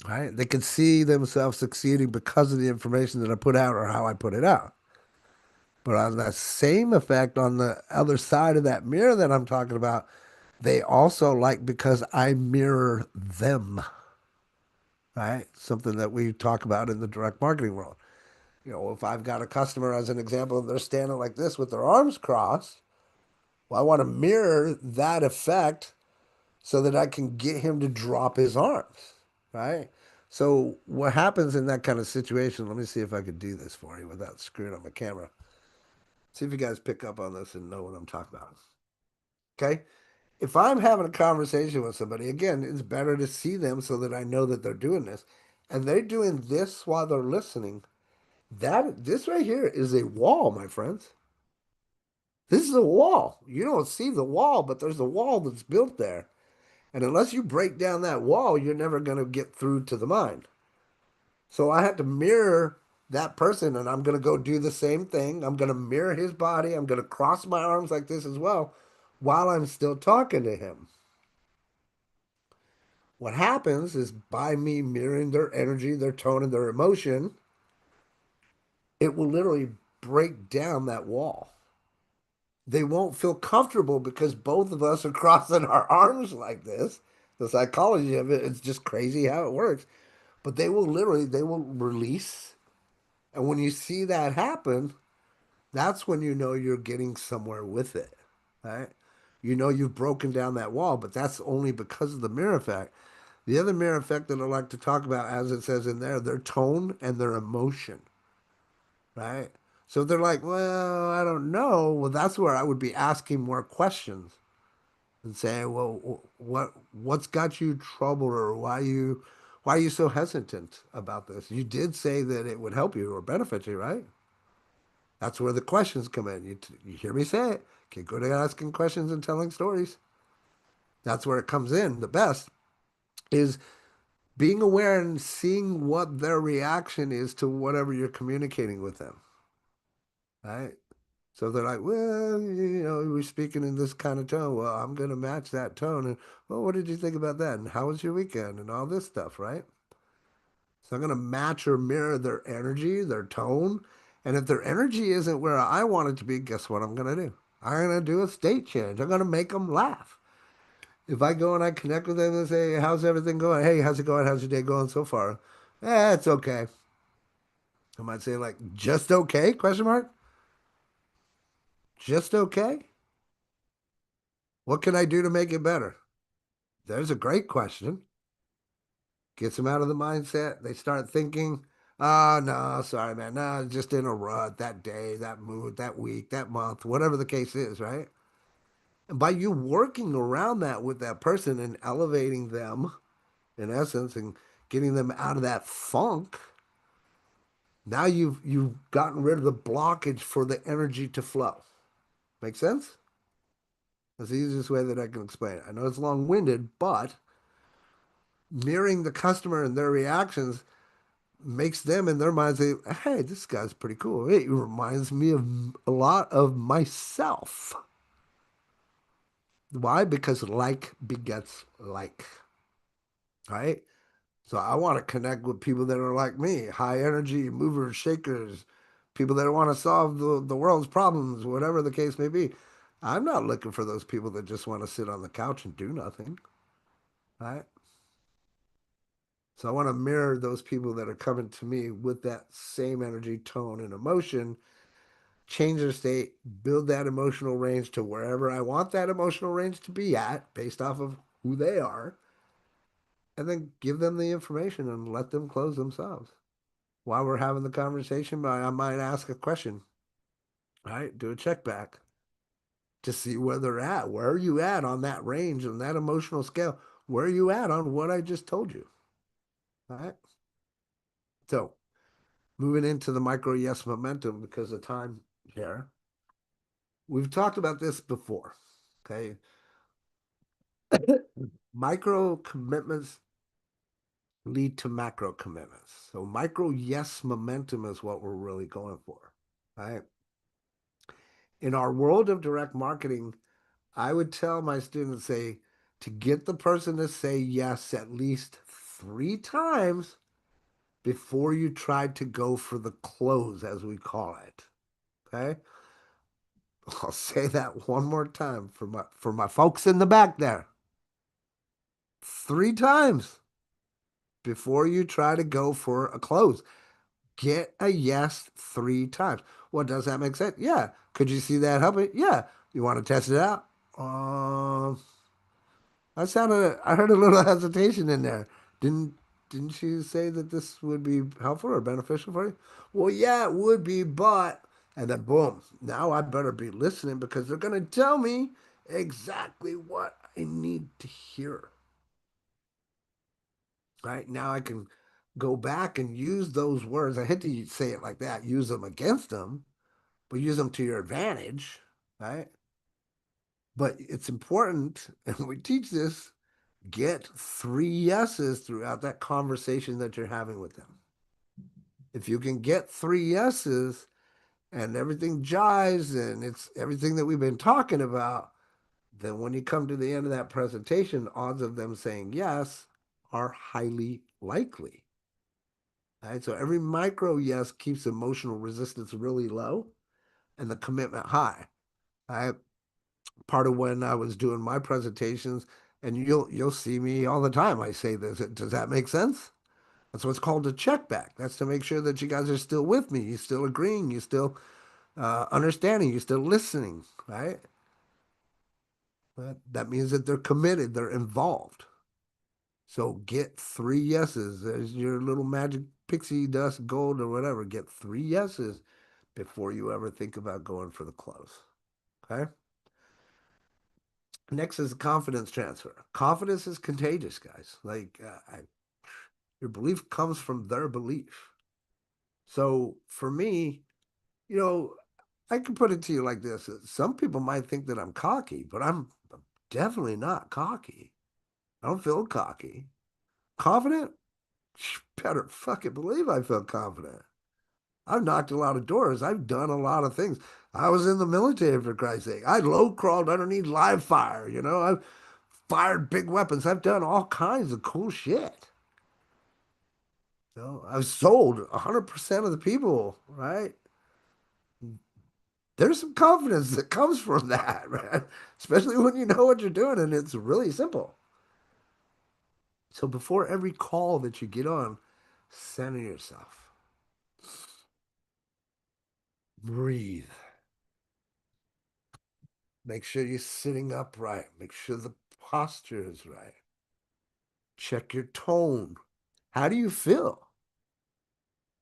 Right? They can see themselves succeeding because of the information that I put out or how I put it out. But on that same effect, on the other side of that mirror that I'm talking about, they also like because I mirror them, right? Something that we talk about in the direct marketing world. If I've got a customer as an example, and they're standing like this with their arms crossed, well, I want to mirror that effect so that I can get him to drop his arms, right? So what happens in that kind of situation? Let me see if I could do this for you without screwing up my camera. See if you guys pick up on this and know what I'm talking about. Okay? If I'm having a conversation with somebody, again, it's better to see them so that I know that they're doing this. And they're doing this while they're listening. That this right here is a wall, my friends. This is a wall. You don't see the wall, but there's a wall that's built there. And unless you break down that wall, you're never going to get through to the mind. So I had to mirror that person and I'm going to go do the same thing. I'm going to mirror his body. I'm going to cross my arms like this as well while I'm still talking to him. What happens is by me mirroring their energy, their tone, and their emotion, it will literally break down that wall. They won't feel comfortable because both of us are crossing our arms like this. The psychology of it, it's just crazy how it works. But they will release. And when you see that happen, that's when you know you're getting somewhere with it, right? You know you've broken down that wall, but that's only because of the mirror effect. The other mirror effect that I like to talk about, as it says in there, their tone and their emotion, right? So if they're like, well, I don't know. Well, that's where I would be asking more questions and saying, well, what's got you trouble, or why are you so hesitant about this? You did say that it would help you or benefit you, right? That's where the questions come in. You hear me say it. Get good at asking questions and telling stories. That's where it comes in. The best is being aware and seeing what their reaction is to whatever you're communicating with them, right? So they're like, well, we're speaking in this kind of tone. Well, I'm going to match that tone. And, well, what did you think about that? And how was your weekend? And all this stuff, right? So I'm going to match or mirror their energy, their tone. And if their energy isn't where I want it to be, guess what I'm going to do? I'm going to do a state change. I'm going to make them laugh. If I go and I connect with them and say, how's everything going? Hey, how's it going? How's your day going so far? It's okay. I might say like, just okay? Question mark. Just okay? What can I do to make it better? There's a great question. Gets them out of the mindset. They start thinking, oh, no, sorry, man. No, just in a rut that day, that mood, that week, that month, whatever the case is, right? And by you working around that with that person and elevating them, in essence, and getting them out of that funk, now you've gotten rid of the blockage for the energy to flow. Make sense? That's the easiest way that I can explain it. I know it's long-winded, but mirroring the customer and their reactions makes them in their minds say, hey, this guy's pretty cool. It reminds me of a lot of myself. Why? Because like begets like, right? So I want to connect with people that are like me, high energy, movers, shakers, people that want to solve the world's problems, whatever the case may be. I'm not looking for those people that just want to sit on the couch and do nothing, right? So I want to mirror those people that are coming to me with that same energy, tone, and emotion, change their state, build that emotional range to wherever I want that emotional range to be at based off of who they are, and then give them the information and let them close themselves. While we're having the conversation, I might ask a question, right? Do a check back to see where they're at. Where are you at on that range, on that emotional scale? Where are you at on what I just told you? All right. So moving into the micro yes momentum because of time here. We've talked about this before. Okay. Micro commitments lead to macro commitments. So micro yes momentum is what we're really going for. Right. In our world of direct marketing, I would tell my students say to get the person to say yes at least 3 times before you try to go for the close, as we call it. Okay. I'll say that one more time for my folks in the back there. 3 times before you try to go for a close. Get a yes 3 times. Well, does that make sense? Yeah. Could you see that helping? Yeah. You want to test it out? Um, I heard a little hesitation in there. Didn't didn't you say that this would be helpful or beneficial for you? Well, yeah, it would be, but and then boom, now I better be listening because they're gonna tell me exactly what I need to hear. Right now I can go back and use those words. I hate to say it like that, use them against them, but use them to your advantage, right? But it's important, and we teach this, get three yeses throughout that conversation that you're having with them. If you can get three yeses and everything jives and it's everything that we've been talking about, then when you come to the end of that presentation, odds of them saying yes are highly likely. Right? So every micro yes keeps emotional resistance really low and the commitment high. I part of when I was doing my presentations, and you'll see me all the time. I say this. Does that make sense? That's what's called a check back. That's to make sure that you guys are still with me. You're still agreeing. You're still understanding. You're still listening, right? That means that they're committed. They're involved. So get three yeses. There's your little magic pixie dust gold or whatever. Get three yeses before you ever think about going for the close. Okay. Next is confidence transfer. Confidence is contagious, guys. Your belief comes from their belief. So for me, you know, I can put it to you like this. Some people might think that I'm cocky, but I'm definitely not cocky. I don't feel cocky. Confident? You better fucking believe I feel confident. I've knocked a lot of doors. I've done a lot of things. I was in the military, for Christ's sake. I low crawled underneath live fire. I've fired big weapons. I've done all kinds of cool shit. I've sold 100% of the people, right? There's some confidence that comes from that, man. Especially when you know what you're doing and it's really simple. So before every call that you get on, center yourself. Breathe. Make sure you're sitting upright. Make sure the posture is right. Check your tone. How do you feel?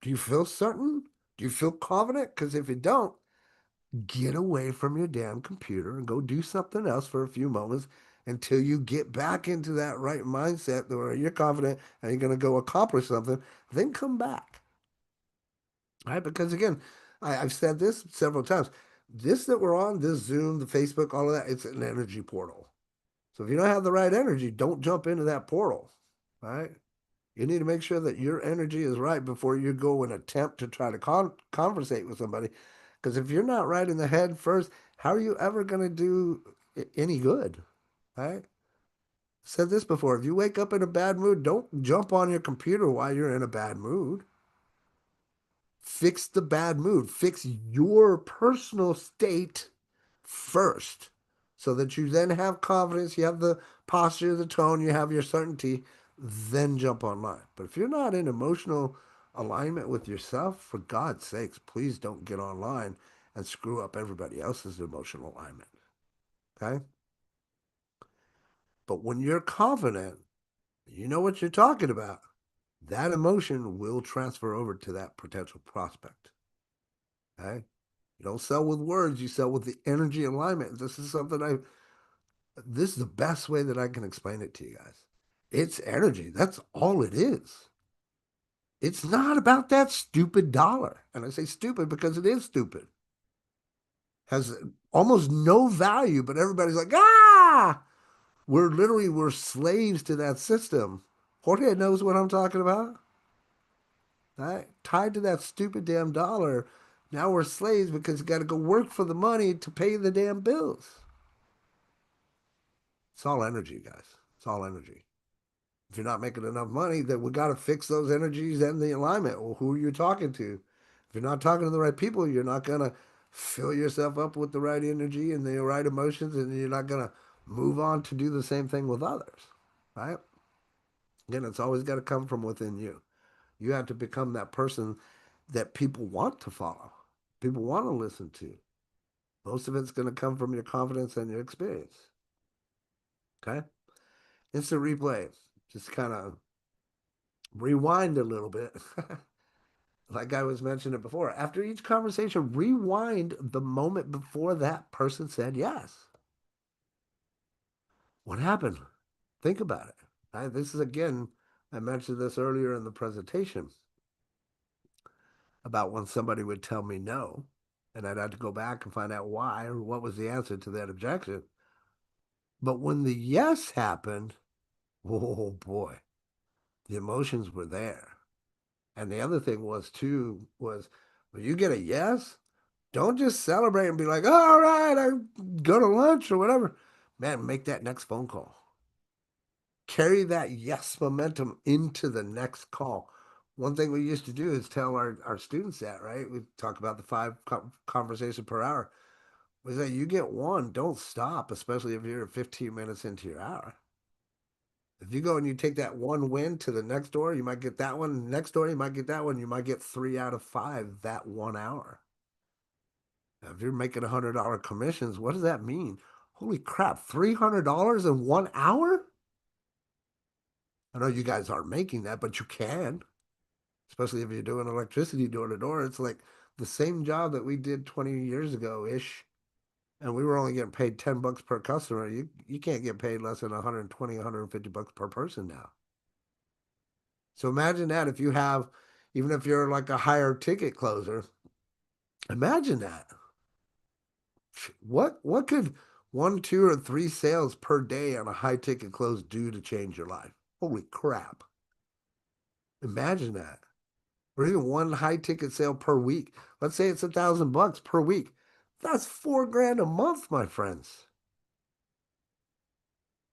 Do you feel certain? Do you feel confident? Because if you don't, get away from your damn computer and go do something else for a few moments until you get back into that right mindset where you're confident and you're going to go accomplish something. Then come back. Right? Because again, I've said this several times. This that we're on, this Zoom, the Facebook, all of that, it's an energy portal. So if you don't have the right energy, don't jump into that portal. Right? You need to make sure that your energy is right before you go and attempt to try to conversate with somebody. Because if you're not right in the head first, how are you ever going to do any good? Right? Said this before. If you wake up in a bad mood, don't jump on your computer while you're in a bad mood. Fix the bad mood. Fix your personal state first so that you then have confidence, you have the posture, the tone, you have your certainty, then jump online. But if you're not in emotional alignment with yourself, for God's sakes, please don't get online and screw up everybody else's emotional alignment. Okay? But when you're confident, you know what you're talking about, that emotion will transfer over to that potential prospect. Okay? You don't sell with words, you sell with the energy alignment. This is the best way that I can explain it to you guys. It's energy. That's all it is. It's not about that stupid dollar. And I say stupid because it is stupid. Has almost no value, but everybody's like, ah, we're slaves to that system. Jorge knows what I'm talking about. Right? Tied to that stupid damn dollar. Now we're slaves because you got to go work for the money to pay the damn bills. It's all energy, guys. It's all energy. If you're not making enough money, then we got to fix those energies and the alignment. Well, who are you talking to? If you're not talking to the right people, you're not going to fill yourself up with the right energy and the right emotions, and you're not going to move on to do the same thing with others, right? Again, it's always got to come from within you. You have to become that person that people want to follow, people want to listen to. Most of it's going to come from your confidence and your experience. Okay. instant replay. Just kind of rewind a little bit. Like I was mentioning before, after each conversation, rewind the moment before that person said yes. What happened? Think about it. This is again, I mentioned this earlier in the presentation about when somebody would tell me no, and I'd have to go back and find out why or what was the answer to that objection. But when the yes happened, oh boy, the emotions were there. And the other thing was too was when you get a yes, don't just celebrate and be like, all right, I go to lunch or whatever. Man, make that next phone call. Carry that yes momentum into the next call. One thing we used to do is tell our students that, right? We talk about the conversation per hour. We say you get one, don't stop, especially if you're 15 minutes into your hour. If you go and you take that one win to the next door, you might get that one. Next door, you might get that one. You might get 3 out of 5 that 1 hour. Now, if you're making $100 commissions, what does that mean? Holy crap, $300 in 1 hour? I know you guys aren't making that, but you can, especially if you're doing electricity door to door. It's like the same job that we did 20 years ago ish, and we were only getting paid $10 per customer. You can't get paid less than 120, $150 per person now. So imagine that if you have, even if you're like a higher ticket closer, imagine that. What could one, two, or three sales per day on a high ticket close do to change your life? Holy crap. Imagine that. Or even one high ticket sale per week. Let's say it's $1,000 per week. That's 4 grand a month, my friends.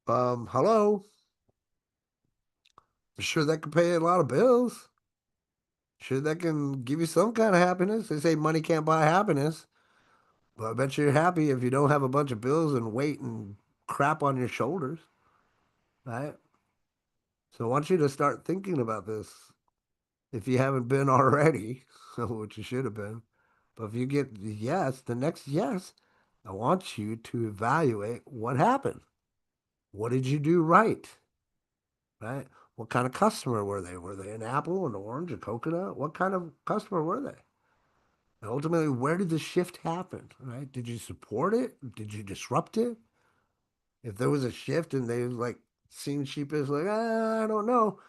Hello. Sure that can pay a lot of bills. Sure that can give you some kind of happiness. They say money can't buy happiness. But I bet you're happy if you don't have a bunch of bills and weight and crap on your shoulders, right? So I want you to start thinking about this if you haven't been already, which you should have been. But if you get the yes, the next yes, I want you to evaluate what happened. What did you do right? Right? What kind of customer were they? Were they an apple, an orange, a coconut? What kind of customer were they? And ultimately, where did the shift happen? Right? Did you support it? Did you disrupt it? If there was a shift and they like seemed sheepish, like, I don't know.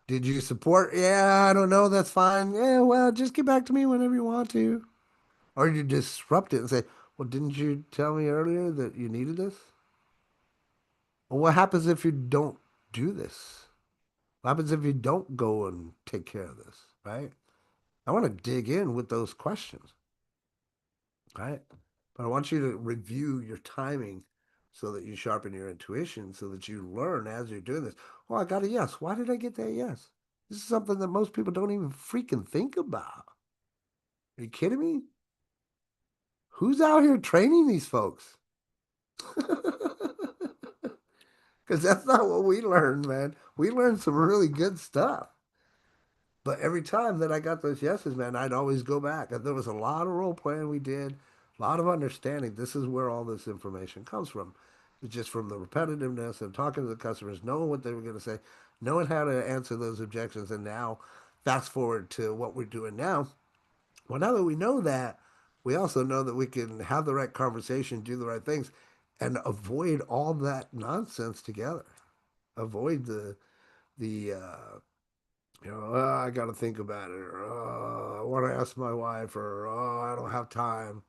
Did you support? Yeah, I don't know. That's fine. Yeah, well, just get back to me whenever you want to. Or you disrupt it and say, well, didn't you tell me earlier that you needed this? Well, what happens if you don't do this? What happens if you don't go and take care of this? Right? I want to dig in with those questions. Right? But I want you to review your timing so that you sharpen your intuition so that you learn as you're doing this. Oh, I got a yes. Why did I get that yes? This is something that most people don't even freaking think about. Are you kidding me? Who's out here training these folks? Because that's not what we learned, man. We learned some really good stuff. But every time that I got those yeses, man, I'd always go back. And there was a lot of role playing we did, a lot of understanding. This is where all this information comes from. It's just from the repetitiveness and talking to the customers, knowing what they were going to say, knowing how to answer those objections. And now, fast forward to what we're doing now. Well, now that we know that, we also know that we can have the right conversation, do the right things, and avoid all that nonsense together. Avoid the oh, I got to think about it, or oh, I want to ask my wife, or oh, I don't have time.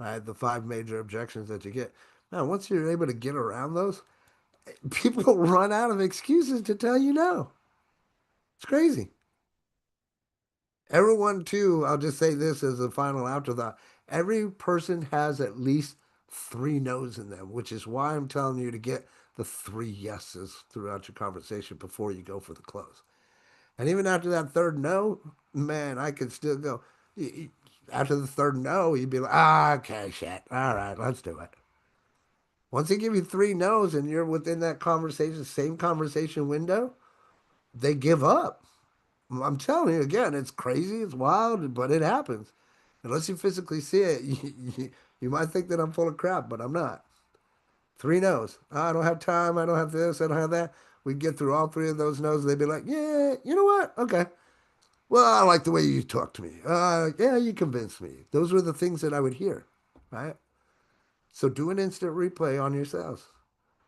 Right, the 5 major objections that you get. Now, once you're able to get around those, people run out of excuses to tell you no. It's crazy. Everyone, too, I'll just say this as a final afterthought. Every person has at least 3 no's in them, which is why I'm telling you to get the 3 yeses throughout your conversation before you go for the close. And even after that third no, man, I could still go. After the third no, you'd be like, okay, shit. All right, let's do it. Once they give you 3 no's and you're within that conversation, same conversation window, they give up. I'm telling you again, it's crazy, it's wild, but it happens. Unless you physically see it, you might think that I'm full of crap, but I'm not. Three no's. I don't have time. I don't have this. I don't have that. We'd get through all three of those no's. They'd be like, yeah, you know what? Okay. Well, I like the way you talk to me. Yeah, you convinced me. Those were the things that I would hear, right? So do an instant replay on yourselves.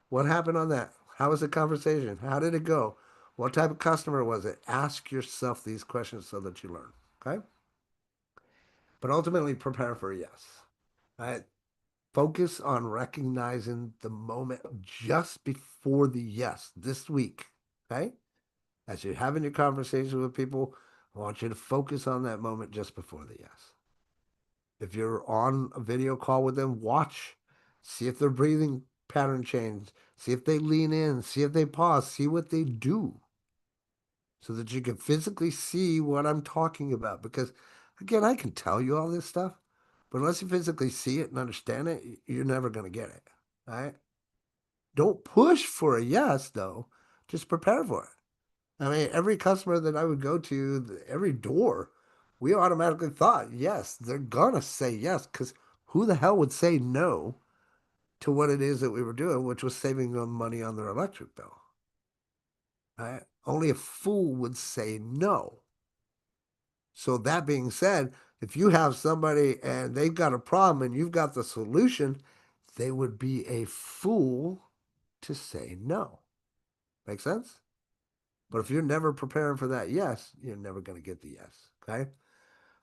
What happened on that? How was the conversation? How did it go? What type of customer was it? Ask yourself these questions so that you learn. Okay. But ultimately, prepare for a yes. Right? Focus on recognizing the moment just before the yes this week. Okay. As you're having your conversation with people, I want you to focus on that moment just before the yes. If you're on a video call with them, watch. See if their breathing pattern change. See if they lean in. See if they pause. See what they do so that you can physically see what I'm talking about. Because, again, I can tell you all this stuff, but unless you physically see it and understand it, you're never going to get it. Right? Don't push for a yes, though. Just prepare for it. I mean, every customer that I would go to, every door, we automatically thought, yes, they're going to say yes. Because who the hell would say no to what it is that we were doing, which was saving them money on their electric bill? Right? Only a fool would say no. So that being said, if you have somebody and they've got a problem and you've got the solution, they would be a fool to say no. Make sense? But if you're never preparing for that yes, you're never going to get the yes. Okay.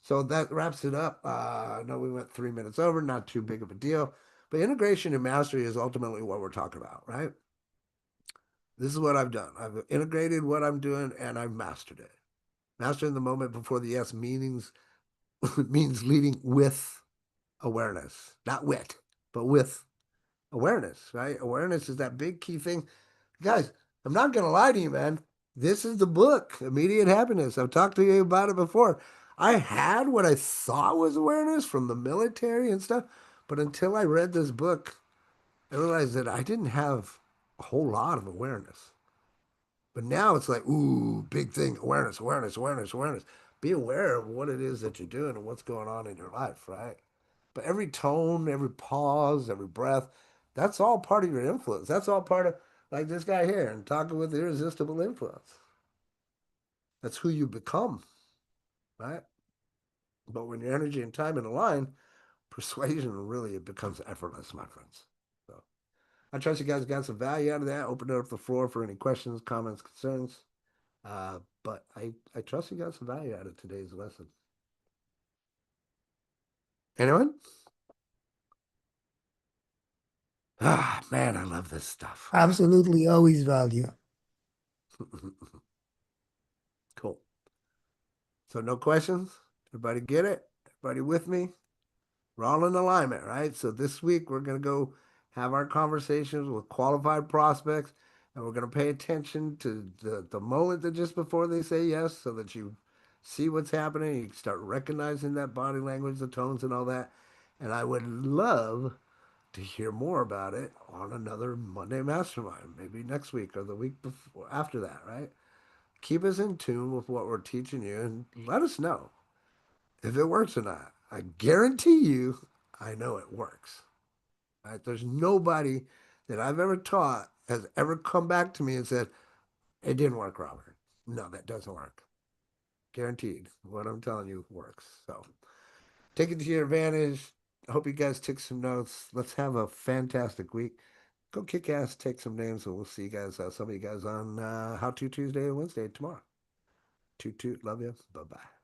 So that wraps it up. I know we went 3 minutes over, not too big of a deal. But integration and mastery is ultimately what we're talking about, right? This is what I've done. I've integrated what I'm doing and I've mastered it. Mastering the moment before the yes meanings means leading with awareness, not wit, but with awareness, right? Awareness is that big key thing. Guys, I'm not going to lie to you, man. This is the book, Immediate Happiness. I've talked to you about it before. I had what I thought was awareness from the military and stuff, but until I read this book, I realized that I didn't have a whole lot of awareness. But now it's like, ooh, big thing, awareness, awareness, awareness, awareness. Be aware of what it is that you're doing and what's going on in your life, right? But every tone, every pause, every breath, that's all part of your influence. That's all part of, like this guy here and talking with irresistible influence. That's who you become, right? But when your energy and time in align, persuasion really it becomes effortless, my friends. So I trust you guys got some value out of that. Open up the floor for any questions, comments, concerns. But I trust you got some value out of today's lesson. Anyone? Ah, man, I love this stuff. Absolutely always value. Cool. So no questions? Everybody get it? Everybody with me? We're all in alignment, right? So this week we're going to go have our conversations with qualified prospects and we're going to pay attention to the moment that just before they say yes so that you see what's happening. You start recognizing that body language, the tones, and all that. And I would love to hear more about it on another Monday Mastermind, maybe next week or the week before after that, right? Keep us in tune with what we're teaching you and let us know if it works or not. I guarantee you, I know it works. Right? There's nobody that I've ever taught has ever come back to me and said, it didn't work, Robert. No, that doesn't work. Guaranteed. What I'm telling you works. So take it to your advantage. I hope you guys took some notes. Let's have a fantastic week. Go kick ass, take some names, and we'll see you guys, some of you guys on How To Tuesday and Wednesday tomorrow. Toot toot, love you. Bye bye.